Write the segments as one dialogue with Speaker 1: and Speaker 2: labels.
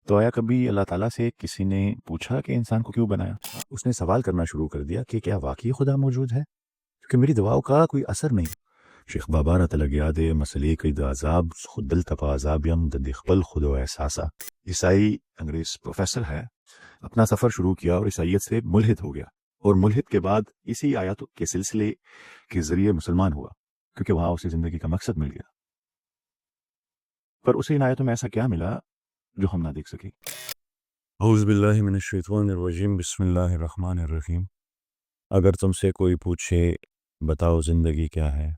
Speaker 1: تو آیا کبھی اللہ تعالیٰ سے کسی نے پوچھا کہ انسان کو کیوں بنایا؟ اس نے سوال کرنا شروع کر دیا کہ کیا واقعی خدا موجود ہے؟ کیونکہ میری دعاؤں کا کوئی اثر نہیں۔ شیخ بابا رت لگیاد مسئلے قید عذاب خود دل تپا عذاب یم دخبل خود و احساسا۔ عیسائی انگریز پروفیسر ہے، اپنا سفر شروع کیا اور عیسائیت سے ملحد ہو گیا، اور ملحد کے بعد اسی آیاتوں کے سلسلے کے ذریعے مسلمان ہوا، کیونکہ وہاں اسے زندگی کا مقصد مل گیا۔ پر اسے ان آیاتوں میں ایسا کیا ملا جو ہم نہ دیکھ سکے؟ اعوذ باللہ من الشیطان الرجیم، بسم اللہ الرحمن الرحیم۔ اگر تم سے کوئی پوچھے بتاؤ زندگی کیا ہے،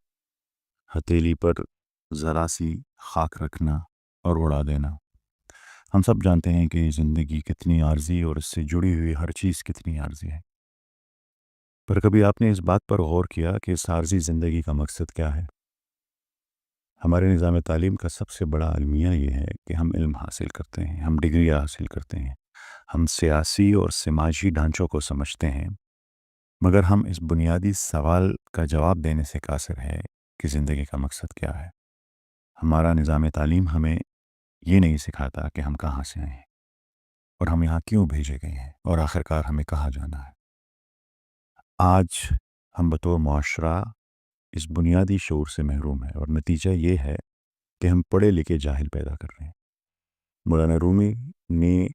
Speaker 1: ہتھیلی پر ذرا سی خاک رکھنا اور اڑا دینا۔ ہم سب جانتے ہیں کہ زندگی کتنی عارضی اور اس سے جڑی ہوئی ہر چیز کتنی عارضی ہے، پر کبھی آپ نے اس بات پر غور کیا کہ اس عارضی زندگی کا مقصد کیا ہے؟ ہمارے نظام تعلیم کا سب سے بڑا المیہ یہ ہے کہ ہم علم حاصل کرتے ہیں، ہم ڈگریاں حاصل کرتے ہیں، ہم سیاسی اور سماجی ڈھانچوں کو سمجھتے ہیں، مگر ہم اس بنیادی سوال کا جواب دینے سے قاصر ہے کہ زندگی کا مقصد کیا ہے۔ ہمارا نظام تعلیم ہمیں یہ نہیں سکھاتا کہ ہم کہاں سے آئے ہیں اور ہم یہاں کیوں بھیجے گئے ہیں اور آخرکار ہمیں کہاں جانا ہے۔ آج ہم بطور معاشرہ اس بنیادی شعور سے محروم ہیں، اور نتیجہ یہ ہے کہ ہم پڑھے لکھے جاہل پیدا کر رہے ہیں۔ مولانا رومی نے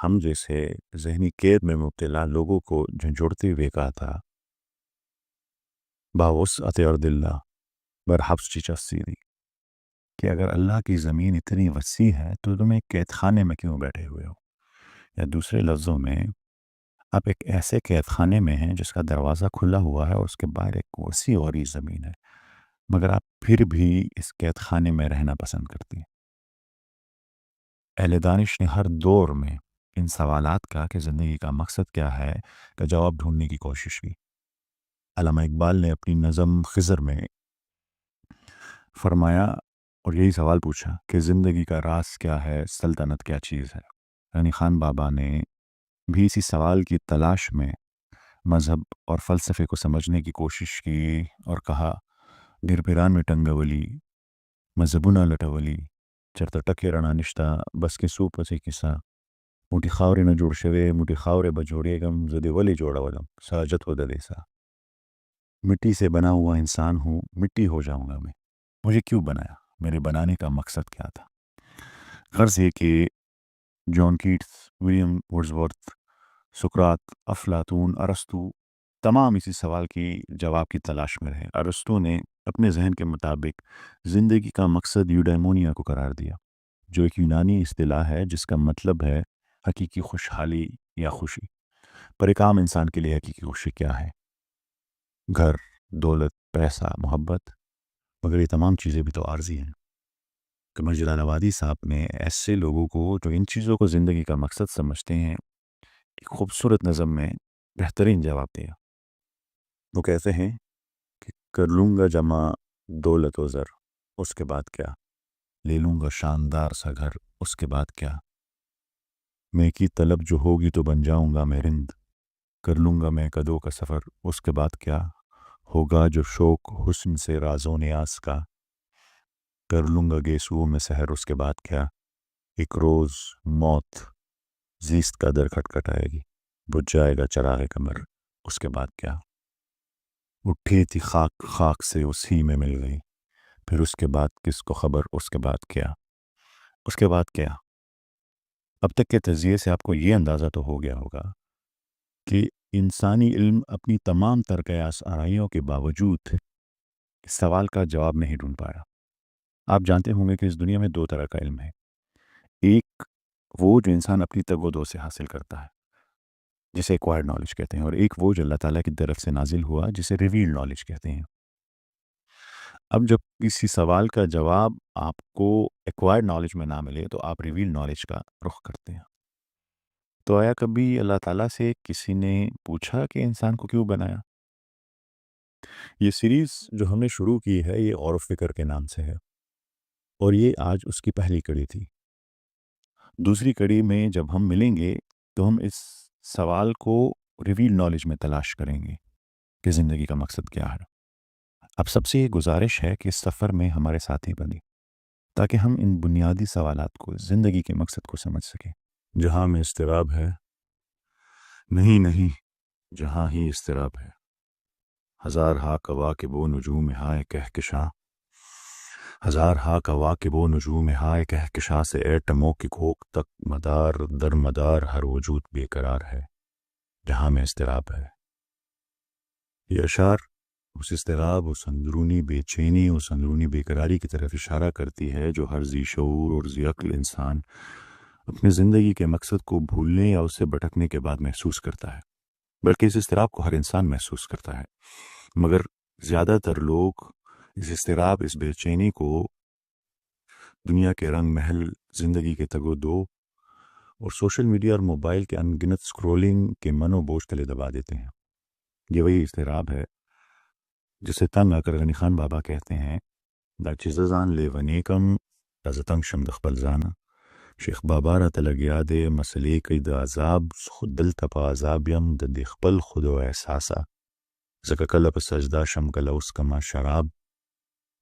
Speaker 1: ہم جیسے ذہنی قید میں مبتلا لوگوں کو جھنجھوڑتے ہوئے کہا تھا، باوسعت ارض اللہ برحبس چچسیری، کہ اگر اللہ کی زمین اتنی وسیع ہے تو تم ایک قید خانے میں کیوں بیٹھے ہوئے ہو؟ یا دوسرے لفظوں میں، آپ ایک ایسے قید خانے میں ہیں جس کا دروازہ کھلا ہوا ہے اور اس کے باہر ایک وسیع اور زمین ہے، مگر آپ پھر بھی اس قید خانے میں رہنا پسند کرتی ہیں۔ اہل دانش نے ہر دور میں ان سوالات کا کہ زندگی کا مقصد کیا ہے کا جواب ڈھونڈنے کی کوشش کی۔ علامہ اقبال نے اپنی نظم خضر میں فرمایا اور یہی سوال پوچھا کہ زندگی کا راز کیا ہے، سلطنت کیا چیز ہے۔ غنی خان بابا نے بھی اسی سوال کی تلاش میں مذہب اور فلسفے کو سمجھنے کی کوشش کی اور کہا، گر پیران میں ٹنگولی مذہبنا لٹولی چرتا ٹکے رنا نشتا بس کے سو پسی کسا موٹی خاورے نہ جوڑ شوے موٹی خاورے بجوڑے گم زدے ولی جوڑا ولم ساجت ہو ددیسا۔ مٹی سے بنا ہوا انسان ہوں، مٹی ہو جاؤں گا میں، مجھے کیوں بنایا، میرے بنانے کا مقصد کیا تھا؟ غرض یہ کہ جان کیٹس، ولیم ورڈزورتھ، سقراط، افلاطون، ارسطو تمام اسی سوال کی جواب کی تلاش میں رہے۔ ارسطو نے اپنے ذہن کے مطابق زندگی کا مقصد یوڈیمونیا کو قرار دیا، جو ایک یونانی اصطلاح ہے جس کا مطلب ہے حقیقی خوشحالی یا خوشی۔ پر ایک عام انسان کے لیے حقیقی خوشی کیا ہے؟ گھر، دولت، پیسہ، محبت، مگر یہ تمام چیزیں بھی تو عارضی ہیں۔ قمر جلال آبادی صاحب نے ایسے لوگوں کو جو ان چیزوں کو زندگی کا مقصد سمجھتے ہیں ایک خوبصورت نظم میں بہترین جواب دیا۔ وہ کہتے ہیں کہ کر لوں گا جمع دولت و زر، اس کے بعد کیا؟ لے لوں گا شاندار سا گھر، اس کے بعد کیا؟ میں کی طلب جو ہوگی تو بن جاؤں گا میں رند، کر لوں گا میں قدوں کا سفر، اس کے بعد کیا؟ ہوگا جو شوق حسن سے رازوں نیاز کا، کر لوں گا گیسوؤں میں سحر، اس کے بعد کیا؟ ایک روز موت زیست کا در کھٹکھٹائے گی، بجھ جائے گا چراغ قمر، اس کے بعد کیا؟ اٹھی تھی خاک خاک سے اسی میں مل گئی، پھر اس کے بعد کس کو خبر، اس کے بعد کیا؟ اس کے بعد کیا؟ اب تک کے تجزیے سے آپ کو یہ اندازہ تو ہو گیا ہوگا کہ انسانی علم اپنی تمام تر قیاس آرائیوں کے باوجود اس سوال کا جواب نہیں ڈھونڈ پایا۔ آپ جانتے ہوں گے کہ اس دنیا میں دو طرح کا علم ہے، ایک وہ جو انسان اپنی تگ و دو سے حاصل کرتا ہے جسے ایکوائرڈ نالج کہتے ہیں، اور ایک وہ جو اللہ تعالیٰ کی طرف سے نازل ہوا جسے ریویل نالج کہتے ہیں۔ اب جب کسی سوال کا جواب آپ کو ایکوائرڈ نالج میں نہ ملے تو آپ ریویل نالج کا رخ کرتے ہیں۔ تو آیا کبھی اللہ تعالیٰ سے کسی نے پوچھا کہ انسان کو کیوں بنایا؟ یہ سیریز جو ہم نے شروع کی ہے یہ غور و فکر کے نام سے ہے، اور یہ آج اس کی پہلی کڑی تھی۔ دوسری کڑی میں جب ہم ملیں گے تو ہم اس سوال کو ریویل نالج میں تلاش کریں گے کہ زندگی کا مقصد کیا ہے۔ اب سب سے یہ گزارش ہے کہ اس سفر میں ہمارے ساتھی بنیں تاکہ ہم ان بنیادی سوالات کو، زندگی کے مقصد کو سمجھ سکیں۔ جہاں میں اضطراب ہے، نہیں نہیں، جہاں ہی اضطراب ہے، ہزار ہا کواکب و نجوم ہائے کہکشاں، ہزار ہا کواکب و نجوم ہائے کہکشاں سے ایٹموں کی کھوک تک مدار در مدار ہر وجود بے قرار ہے، جہاں میں اضطراب ہے۔ یہ اشعار اس اضطراب، اس اندرونی بے چینی، اس اندرونی بے قراری کی طرف اشارہ کرتی ہے جو ہر ذی شعور اور ذی عقل انسان اپنی زندگی کے مقصد کو بھولنے یا اس سے بھٹکنے کے بعد محسوس کرتا ہے، بلکہ اس اضطراب کو ہر انسان محسوس کرتا ہے، مگر زیادہ تر لوگ اس اضطراب، اس بے چینی کو دنیا کے رنگ محل، زندگی کے تگ و دو اور سوشل میڈیا اور موبائل کے ان گنت سکرولنگ کے من و بوجھ تلے دبا دیتے ہیں۔ یہ وہی اضطراب ہے جسے تنگ آ کر غنی خان بابا کہتے ہیں دا چیزان لے ونیکم تزتنگ شمدخ بلزانا، شیخ بابا را تلگیاد مسئلے کئی دا عذاب خود دل تپا عذابیم دا دیخپل خود و احساسا زکا کلپ سجدہ شم کلا اس کما شراب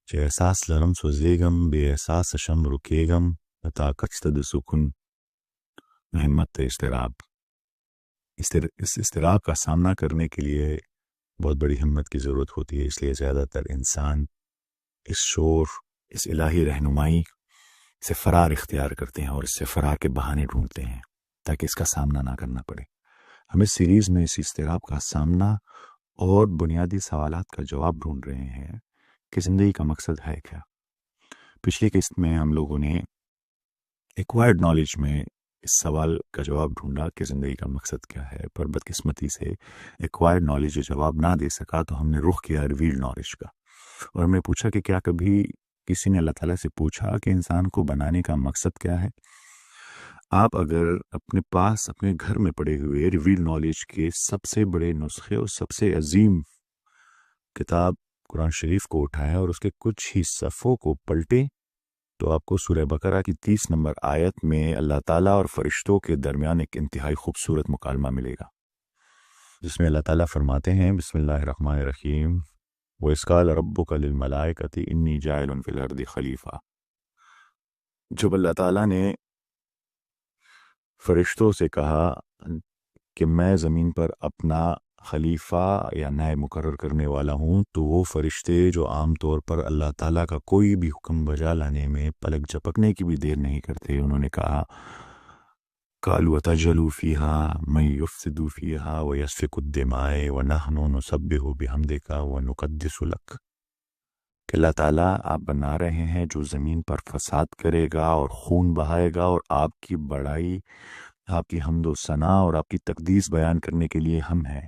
Speaker 1: چے احساس لرم سوزیگم بے احساس شم رکیگم طاقت دا سکن ہمت اضطراب۔ اس اضطراب کا سامنا کرنے کے لیے بہت بڑی ہمت کی ضرورت ہوتی ہے، اس لیے زیادہ تر انسان اس شور، اس الہی رہنمائی سے فرار اختیار کرتے ہیں اور اس سے فرار کے بہانے ڈھونڈتے ہیں تاکہ اس کا سامنا نہ کرنا پڑے۔ ہم اس سیریز میں اس اضطراب کا سامنا اور بنیادی سوالات کا جواب ڈھونڈ رہے ہیں کہ زندگی کا مقصد ہے کیا۔ پچھلی قسط میں ہم لوگوں نے ایکوائرڈ نالج میں اس سوال کا جواب ڈھونڈا کہ زندگی کا مقصد کیا ہے، پر بدقسمتی سے ایکوائرڈ نالج یہ جواب نہ دے سکا تو ہم نے رخ کیا ریویلڈ نالج کا، اور ہم نے پوچھا کہ کیا کبھی کسی نے اللہ تعالیٰ سے پوچھا کہ انسان کو بنانے کا مقصد کیا ہے؟ آپ اگر اپنے پاس اپنے گھر میں پڑے ہوئے ریویلڈ نالج کے سب سے بڑے نسخے اور سب سے عظیم کتاب قرآن شریف کو اٹھائیں اور اس کے کچھ ہی صفحوں کو پلٹیں تو آپ کو سورہ بقرہ کی 30 نمبر آیت میں اللہ تعالیٰ اور فرشتوں کے درمیان ایک انتہائی خوبصورت مکالمہ ملے گا، جس میں اللہ تعالیٰ فرماتے ہیں بسم اللہ الرحمن الرحیم وَإِذْ قَالَ رَبُّكَ لِلْمَلَائِكَةِ إِنِّي جَاعِلٌ فِي الْأَرْضِ خلیفہ، جب اللہ تعالیٰ نے فرشتوں سے کہا کہ میں زمین پر اپنا خلیفہ یا نائب مقرر کرنے والا ہوں، تو وہ فرشتے جو عام طور پر اللہ تعالیٰ کا کوئی بھی حکم بجا لانے میں پلک جھپکنے کی بھی دیر نہیں کرتے، انہوں نے کہا قالوا وَتَجْعَلُ فِيهَا مَن يُفْسِدُ فِيهَا وَيَسْفِكُ الدِّمَاءَ وَنَحْنُ نُسَبِّحُ بِحَمْدِكَ وَنُقَدِّسُ لَكَ، کہ اللہ تعالیٰ آپ بنا رہے ہیں جو زمین پر فساد کرے گا اور خون بہائے گا، اور آپ کی بڑائی، آپ کی حمد و ثنا اور آپ کی تقدیس بیان کرنے کے لیے ہم ہیں۔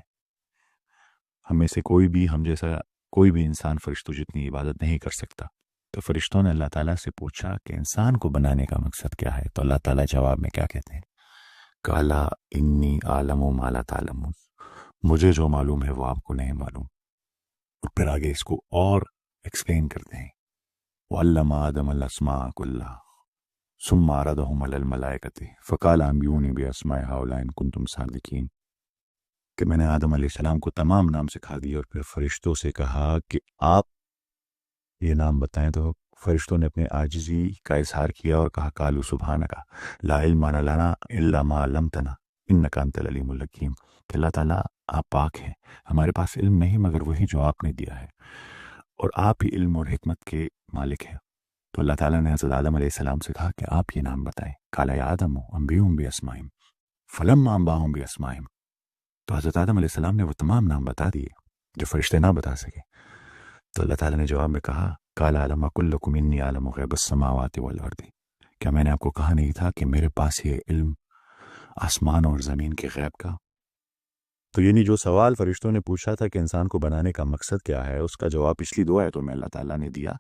Speaker 1: ہم میں سے کوئی بھی، ہم جیسا کوئی بھی انسان فرشتوں جتنی عبادت نہیں کر سکتا۔ تو فرشتوں نے اللہ تعالیٰ سے پوچھا کہ انسان کو بنانے کا مقصد کیا ہے، تو اللہ تعالیٰ جواب میں کیا کہتے ہیں؟ قَالَ إِنِّي أَعْلَمُ مَا لَا تَعْلَمُونَ، مجھے جو معلوم ہے وہ آپ کو نہیں معلوم۔ اور پھر آگے اس کو اور ایکسپلین کرتے ہیں وَعَلَّمَ آدَمَ الْأَسْمَاءَ كُلَّهَا ثُمَّ عَرَضَهُمْ عَلَى الْمَلَائِكَةِ فَقَالَ أَنبِئُونِي بِأَسْمَاءِ هَؤُلَاءِ إِن كُنتُمْ صَادِقِينَ، کہ میں نے آدم علیہ السلام کو تمام نام سکھا دیے اور پھر فرشتوں سے کہا کہ آپ یہ نام بتائیں، تو فرشتوں نے اپنے عاجزی کا اظہار کیا اور کہا قالوا سبحانک لا علم لنا الا ما علمتنا انک انت العلیم الحکیم، کہ اللہ تعالیٰ آپ پاک ہیں، ہمارے پاس علم نہیں مگر وہی جو آپ نے دیا ہے، اور آپ ہی علم اور حکمت کے مالک ہیں۔ تو اللہ تعالیٰ نے حضرت آدم علیہ السلام سے کہا کہ آپ یہ نام بتائیں، قال یا آدم انبئہم باسمائہم فلما انباہم باسمائہم، تو حضرت آدم علیہ السلام نے وہ تمام نام بتا دیے جو فرشتے نہ بتا سکے۔ تو اللہ تعالیٰ نے جواب میں کہا قال علم اقل لکم انی اعلم غیب السماوات والارض، کیا میں نے آپ کو کہا نہیں تھا کہ میرے پاس یہ علم آسمان اور زمین کے غیب کا؟ تو یعنی جو سوال فرشتوں نے پوچھا تھا کہ انسان کو بنانے کا مقصد کیا ہے، اس کا جواب پچھلی 2 آیتوں میں اللہ تعالیٰ نے دیا،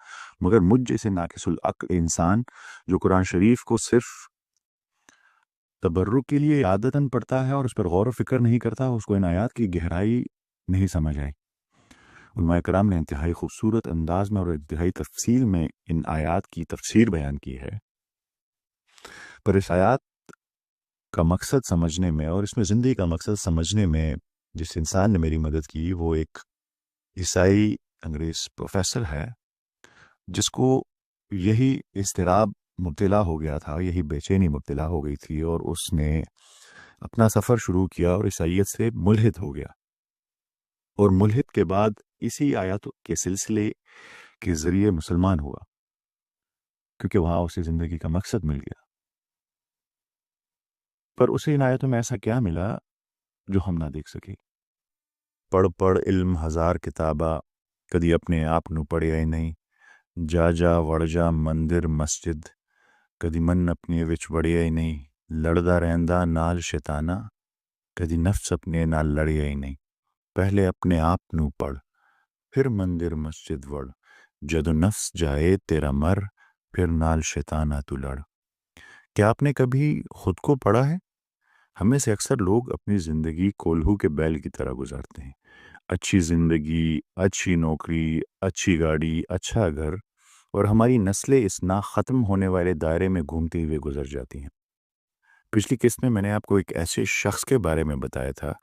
Speaker 1: مگر مجھ جیسے ناقص العقل انسان جو قرآن شریف کو صرف تبرک کے لیے عادتاً پڑھتا ہے اور اس پر غور و فکر نہیں کرتا، اس کو ان آیات کی گہرائی نہیں سمجھ آئی۔ علماء کرام نے انتہائی خوبصورت انداز میں اور انتہائی تفصیل میں ان آیات کی تفسیر بیان کی ہے، پر اس آیات کا مقصد سمجھنے میں اور اس میں زندگی کا مقصد سمجھنے میں جس انسان نے میری مدد کی وہ ایک عیسائی انگریز پروفیسر ہے، جس کو یہی اضطراب مبتلا ہو گیا تھا، یہی بے چینی مبتلا ہو گئی تھی، اور اس نے اپنا سفر شروع کیا اور عیسائیت سے ملحد ہو گیا، اور ملحد کے بعد اسی آیات کے سلسلے کے ذریعے مسلمان ہوا، کیونکہ وہاں اسے زندگی کا مقصد مل گیا۔ پر اسے ان آیتوں میں ایسا کیا ملا جو ہم نہ دیکھ سکے؟ پڑھ پڑھ علم ہزار کتابہ، کدی اپنے آپ نو پڑھیا ہی نہیں، جا جا وڑ جا مندر مسجد، کدی من اپنے وچ وڑیا ہی نہیں، لڑدا رہندا نال شیطانہ، کدی نفس اپنے نال لڑیا ہی نہیں، پہلے اپنے آپ نو پڑھ پھر مندر مسجد وڑ، جدو نفس جائے تیرا مر، پھر نال شیطانہ تو لڑ۔ کیا آپ نے کبھی خود کو پڑھا ہے؟ ہم میں سے اکثر لوگ اپنی زندگی کولہو کے بیل کی طرح گزارتے ہیں، اچھی زندگی، اچھی نوکری، اچھی گاڑی، اچھا گھر، اور ہماری نسلیں اس نا ختم ہونے والے دائرے میں گھومتے ہوئے گزر جاتی ہیں۔ پچھلی قسط میں نے آپ کو ایک ایسے شخص کے بارے میں بتایا تھا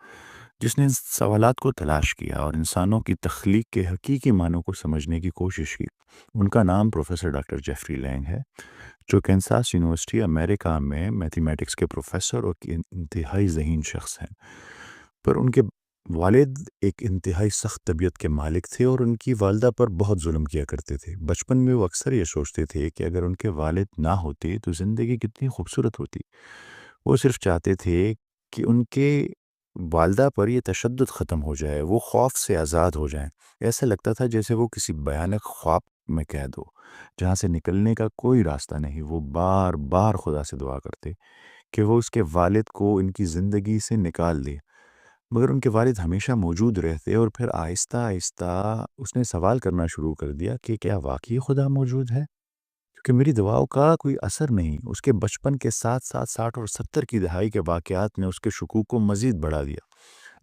Speaker 1: جس نے ان سوالات کو تلاش کیا اور انسانوں کی تخلیق کے حقیقی معنوں کو سمجھنے کی کوشش کی۔ ان کا نام پروفیسر ڈاکٹر جیفری لینگ ہے، جو کینساس یونیورسٹی امریکہ میں میتھمیٹکس کے پروفیسر اور انتہائی ذہین شخص ہیں۔ پر ان کے والد ایک انتہائی سخت طبیعت کے مالک تھے اور ان کی والدہ پر بہت ظلم کیا کرتے تھے۔ بچپن میں وہ اکثر یہ سوچتے تھے کہ اگر ان کے والد نہ ہوتے تو زندگی کتنی خوبصورت ہوتی۔ وہ صرف چاہتے تھے کہ ان کے والدہ پر یہ تشدد ختم ہو جائے، وہ خوف سے آزاد ہو جائیں۔ ایسا لگتا تھا جیسے وہ کسی بھیانک خواب میں قید ہو جہاں سے نکلنے کا کوئی راستہ نہیں۔ وہ بار بار خدا سے دعا کرتے کہ وہ اس کے والد کو ان کی زندگی سے نکال دے، مگر ان کے والد ہمیشہ موجود رہتے، اور پھر آہستہ آہستہ اس نے سوال کرنا شروع کر دیا کہ کیا واقعی خدا موجود ہے؟ کیونکہ میری دعاؤں کا کوئی اثر نہیں۔ اس کے بچپن کے ساتھ ساتھ 60 اور 70 کی دہائی کے واقعات نے اس کے شکوک کو مزید بڑھا دیا۔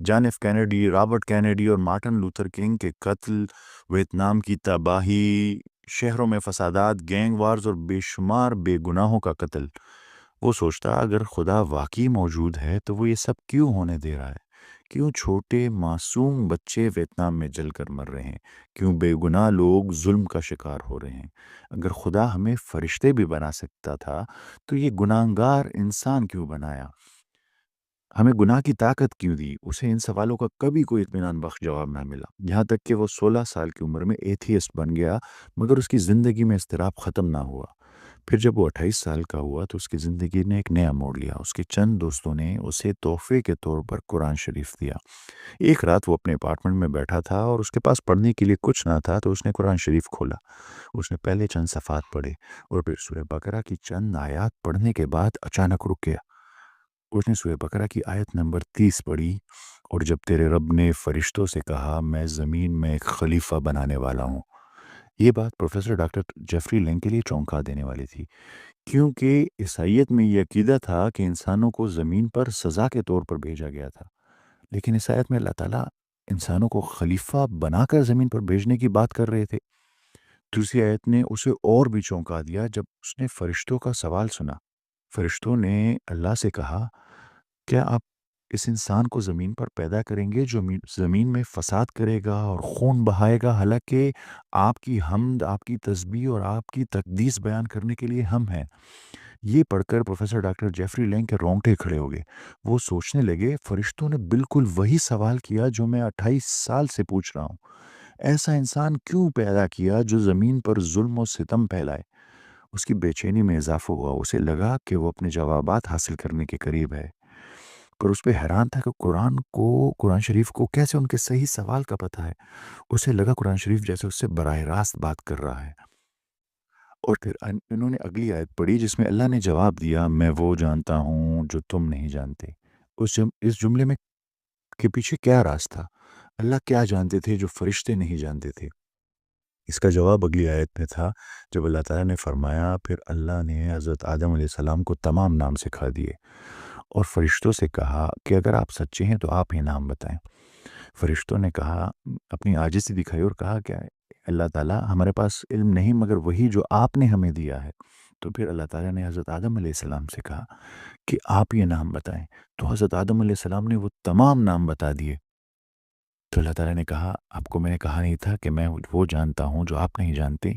Speaker 1: John F Kennedy, Robert Kennedy اور مارٹن لوتھر کنگ کے قتل، ویتنام کی تباہی، شہروں میں فسادات، گینگ وارز اور بے شمار بے گناہوں کا قتل۔ وہ سوچتا اگر خدا واقعی موجود ہے تو وہ یہ سب کیوں ہونے دے رہا ہے؟ کیوں چھوٹے معصوم بچے ویتنام میں جل کر مر رہے ہیں؟ کیوں بے گناہ لوگ ظلم کا شکار ہو رہے ہیں؟ اگر خدا ہمیں فرشتے بھی بنا سکتا تھا تو یہ گناہگار انسان کیوں بنایا؟ ہمیں گناہ کی طاقت کیوں دی؟ اسے ان سوالوں کا کبھی کوئی اطمینان بخش جواب نہ ملا، یہاں تک کہ وہ 16 سال کی عمر میں ایتھیسٹ بن گیا، مگر اس کی زندگی میں اضطراب ختم نہ ہوا۔ پھر جب وہ 28 سال کا ہوا تو اس کی زندگی نے ایک نیا موڑ لیا۔ اس کے چند دوستوں نے اسے تحفے کے طور پر قرآن شریف دیا۔ ایک رات وہ اپنے اپارٹمنٹ میں بیٹھا تھا اور اس کے پاس پڑھنے کے لیے کچھ نہ تھا، تو اس نے قرآن شریف کھولا۔ اس نے پہلے چند صفحات پڑھے اور پھر سورہ بقرہ کی چند آیات پڑھنے کے بعد اچانک رک گیا۔ اس نے سورہ بقرہ کی آیت نمبر 30 پڑھی، اور جب تیرے رب نے فرشتوں سے کہا میں زمین میں ایک خلیفہ بنانے والا ہوں۔ یہ بات پروفیسر ڈاکٹر جیفری لینگ کے لیے چونکا دینے والی تھی، کیونکہ عیسائیت میں یہ عقیدہ تھا کہ انسانوں کو زمین پر سزا کے طور پر بھیجا گیا تھا، لیکن اس آیت میں اللہ تعالیٰ انسانوں کو خلیفہ بنا کر زمین پر بھیجنے کی بات کر رہے تھے۔ دوسری آیت نے اسے اور بھی چونکا دیا جب اس نے فرشتوں کا سوال سنا۔ فرشتوں نے اللہ سے کہا کیا آپ اس انسان کو زمین پر پیدا کریں گے جو زمین میں فساد کرے گا اور خون بہائے گا، حالانکہ آپ کی حمد، آپ کی تسبیح اور آپ کی تقدیس بیان کرنے کے لیے ہم ہیں؟ یہ پڑھ کر پروفیسر ڈاکٹر جیفری لینگ کے رونگٹے کھڑے ہو گئے۔ وہ سوچنے لگے فرشتوں نے بالکل وہی سوال کیا جو میں 28 سال سے پوچھ رہا ہوں۔ ایسا انسان کیوں پیدا کیا جو زمین پر ظلم و ستم پھیلائے؟ اس کی بے چینی میں اضافہ ہوا، اسے لگا کہ وہ اپنے جوابات حاصل کرنے کے قریب ہے، پر اس پہ حیران تھا کہ قرآن شریف کو کیسے ان کے صحیح سوال کا پتہ ہے۔ اسے لگا قرآن شریف جیسے اس سے براہ راست بات کر رہا ہے۔ اور پھر انہوں نے اگلی آیت پڑھی جس میں اللہ نے جواب دیا میں وہ جانتا ہوں جو تم نہیں جانتے۔ اس جملے میں کے پیچھے کیا راز تھا؟ اللہ کیا جانتے تھے جو فرشتے نہیں جانتے تھے؟ اس کا جواب اگلی آیت میں تھا جب اللہ تعالیٰ نے فرمایا پھر اللہ نے حضرت آدم علیہ السلام کو تمام نام سکھا دیے اور فرشتوں سے کہا کہ اگر آپ سچے ہیں تو آپ ہی نام بتائیں۔ فرشتوں نے کہا، اپنی عاجزی دکھائی اور کہا کہ اللہ تعالیٰ ہمارے پاس علم نہیں مگر وہی جو آپ نے ہمیں دیا ہے۔ تو پھر اللہ تعالیٰ نے حضرت آدم علیہ السلام سے کہا کہ آپ یہ نام بتائیں، تو حضرت آدم علیہ السلام نے وہ تمام نام بتا دیے۔ تو اللہ تعالیٰ نے کہا آپ کو میں نے کہا نہیں تھا کہ میں وہ جانتا ہوں جو آپ نہیں جانتے؟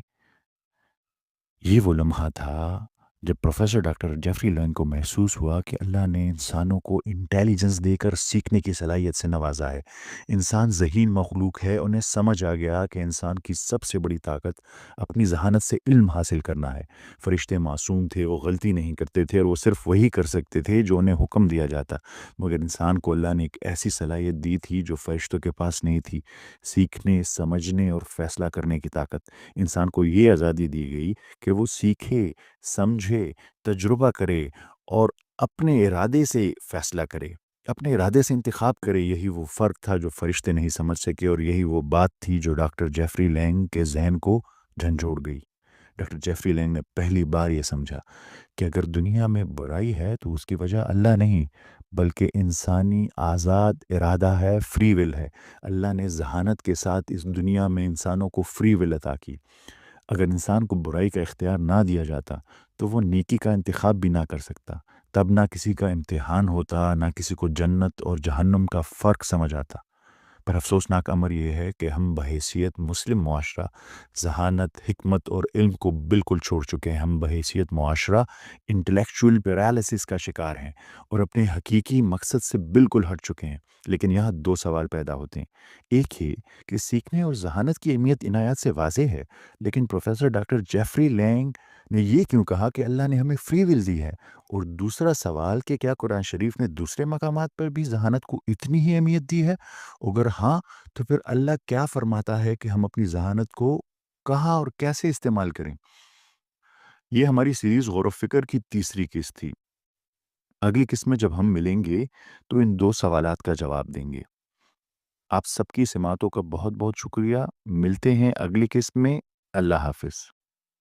Speaker 1: یہ وہ لمحہ تھا جب پروفیسر ڈاکٹر جیفری لینگ کو محسوس ہوا کہ اللہ نے انسانوں کو انٹیلیجنس دے کر سیکھنے کی صلاحیت سے نوازا ہے، انسان ذہین مخلوق ہے، انہیں سمجھ آ گیا کہ انسان کی سب سے بڑی طاقت اپنی ذہانت سے علم حاصل کرنا ہے۔ فرشتے معصوم تھے، وہ غلطی نہیں کرتے تھے اور وہ صرف وہی کر سکتے تھے جو انہیں حکم دیا جاتا، مگر انسان کو اللہ نے ایک ایسی صلاحیت دی تھی جو فرشتوں کے پاس نہیں تھی، سیکھنے، سمجھنے اور فیصلہ کرنے کی طاقت۔ انسان کو یہ آزادی دی گئی کہ وہ سیکھے، سمجھے، تجربہ کرے اور اپنے ارادے سے فیصلہ کرے، اپنے ارادے سے انتخاب کرے۔ یہی وہ فرق تھا جو فرشتے نہیں سمجھ سکے، اور یہی وہ بات تھی جو ڈاکٹر جیفری لینگ کے ذہن کو جھنجھوڑ گئی۔ ڈاکٹر جیفری لینگ نے پہلی بار یہ سمجھا کہ اگر دنیا میں برائی ہے تو اس کی وجہ اللہ نہیں بلکہ انسانی آزاد ارادہ ہے، فری ول ہے۔ اللہ نے ذہانت کے ساتھ اس دنیا میں انسانوں کو فری ول عطا کی۔ اگر انسان کو برائی کا اختیار نہ دیا جاتا تو وہ نیکی کا انتخاب بھی نہ کر سکتا، تب نہ کسی کا امتحان ہوتا، نہ کسی کو جنت اور جہنم کا فرق سمجھ آتا۔ پر افسوسناک امر یہ ہے کہ ہم بحیثیت مسلم معاشرہ ذہانت، حکمت اور علم کو بالکل چھوڑ چکے ہیں۔ ہم بحیثیت معاشرہ انٹلیکچوئل پیرالسس کا شکار ہیں اور اپنے حقیقی مقصد سے بالکل ہٹ چکے ہیں۔ لیکن یہاں دو سوال پیدا ہوتے ہیں۔ ایک یہ کہ سیکھنے اور ذہانت کی اہمیت ان آیات سے واضح ہے، لیکن پروفیسر ڈاکٹر جیفری لینگ نے یہ کیوں کہا کہ اللہ نے ہمیں فری ول دی ہے؟ اور دوسرا سوال کہ کیا قرآن شریف نے دوسرے مقامات پر بھی ذہانت کو اتنی ہی اہمیت دی ہے؟ اگر ہاں تو پھر اللہ کیا فرماتا ہے کہ ہم اپنی ذہانت کو کہاں اور کیسے استعمال کریں؟ یہ ہماری سیریز غور و فکر کی تیسری قسط تھی۔ اگلی قسط میں جب ہم ملیں گے تو ان دو سوالات کا جواب دیں گے۔ آپ سب کی سماعتوں کا بہت بہت شکریہ۔ ملتے ہیں اگلی قسط میں۔ اللہ حافظ۔